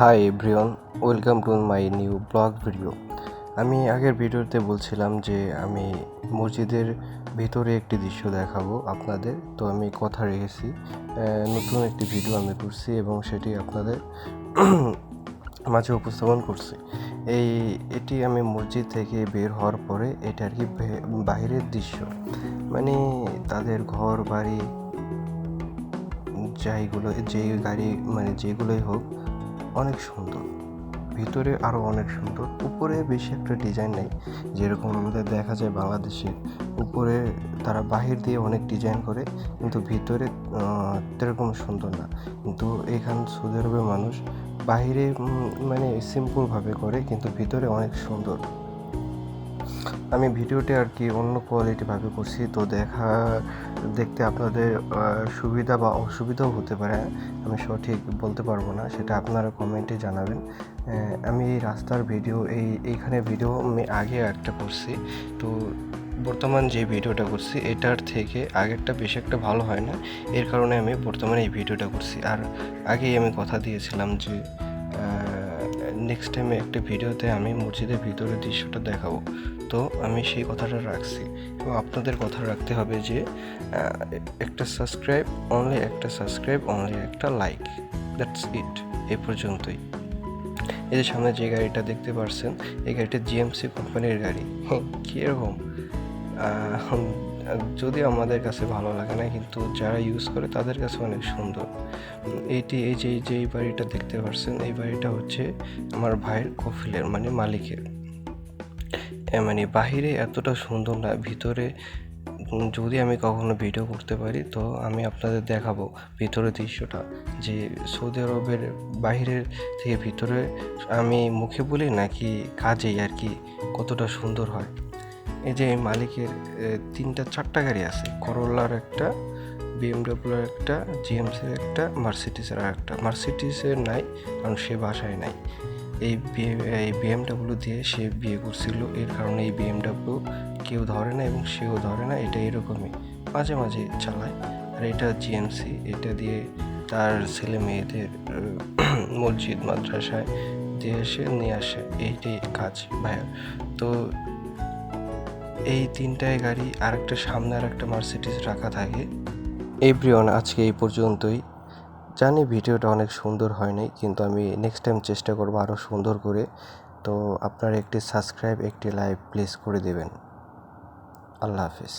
Hi everyone, welcome to my new blog video. আমি আগের ভিডিওতে বলছিলাম যে আমি মসজিদের ভিতরে একটি দৃশ্য দেখাবো আপনাদের, তো আমি কথা রেখেছি। নতুন একটি ভিডিও আমি করছি এবং সেটি আপনাদের মাঝে উপস্থাপন করছি। এটি আমি মসজিদ থেকে বের হওয়ার পরে এটা আর কি বাহিরের দৃশ্য, মানে তাদের ঘর বাড়ি যেই গাড়ি মানে যেগুলোই হোক অনেক সুন্দর, ভিতরে আরও অনেক সুন্দর। উপরে বেশি একটা ডিজাইন নেই, যেরকম আমাদের দেখা যায় বাংলাদেশে উপরে তারা বাহির দিয়ে অনেক ডিজাইন করে, কিন্তু ভিতরে সেরকম সুন্দর না। কিন্তু এখান সৌদি আরবের মানুষ বাহিরে মানে সিম্পলভাবে করে, কিন্তু ভিতরে অনেক সুন্দর। আমি ভিডিওটি আর কি অন্য কোয়ালিটিভাবে করছি, তো দেখতে আপনাদের সুবিধা বা অসুবিধাও হতে পারে, আমি সঠিক বলতে পারবো না, সেটা আপনারা কমেন্টে জানাবেন। আমি এই রাস্তার ভিডিও এইখানে ভিডিও আমি আগে একটা করছি, তো বর্তমান যে ভিডিওটা করছি এটার থেকে আগেরটা বেশি একটা ভালো হয় না, এর কারণে আমি বর্তমানে এই ভিডিওটা করছি। আর আগেই আমি কথা দিয়েছিলাম যে নেক্সট টাইমে একটা ভিডিওতে আমি মসজিদের ভিতরের দৃশ্যটা দেখাবো, তো আমি সেই কথাটা রাখছি এবং আপনাদের কথা রাখতে হবে যে একটা সাবস্ক্রাইব, অনলি একটা লাইক, দ্যাটস ইট। এই পর্যন্তই। এই যে সামনে যে গাড়িটা দেখতে পাচ্ছেন, এই গাড়িটা জিএমসি কোম্পানির গাড়ি। কীরকম যদিও আমাদের কাছে ভালো লাগে না, কিন্তু যারা ইউজ করে তাদের কাছে অনেক সুন্দর। এই বাড়িটা দেখতে পাচ্ছেন, এই বাড়িটা হচ্ছে আমার ভাইয়ের কফিলের, মানে মালিকের। মানে বাহিরে এতটা সুন্দর না, ভিতরে যদি আমি কখনো ভিডিও করতে পারি তো আমি আপনাদের দেখাবো ভিতরের দৃশ্যটা, যে সৌদি আরবের বাহিরের থেকে ভিতরে আমি মুখে বলি নাকি কাজেই আর কি কতটা সুন্দর হয়। এই যে মালিকের 3-4টা গাড়ি আছে, করোলার একটা, বিএমডাব্লিউর একটা, জিএমসির একটা, মার্সিডিসের আর একটা। মার্সিডিসের নাই, কারণ সে বাসায় নাই। এই বিএমডাব্লিউ দিয়ে সে বিয়ে করছিল, এর কারণে এই বিএমডাব্লিউ কেউ ধরে না এবং সেও ধরে না, এটা এরকমই মাঝে মাঝে চালায়। আর এটা জিএমসি, এটা দিয়ে তার ছেলে মেয়েদের মসজিদ মাদ্রাসায় দিয়ে এসে নিয়ে আসে, এইটাই কাজ ভাইয়া। তো এই 3টায় গাড়ি, আর একটা সামনে আর একটা মার্সিডিস রাখা থাকে। এভরিওয়ান, আজকে এই পর্যন্তই। জানি ভিডিওটা অনেক সুন্দর হয়নি, কিন্তু আমি নেক্সট টাইম চেষ্টা করবো আরও সুন্দর করে। তো আপনারা একটি সাবস্ক্রাইব, একটি লাইক প্লিজ করে দেবেন। আল্লাহ হাফিজ।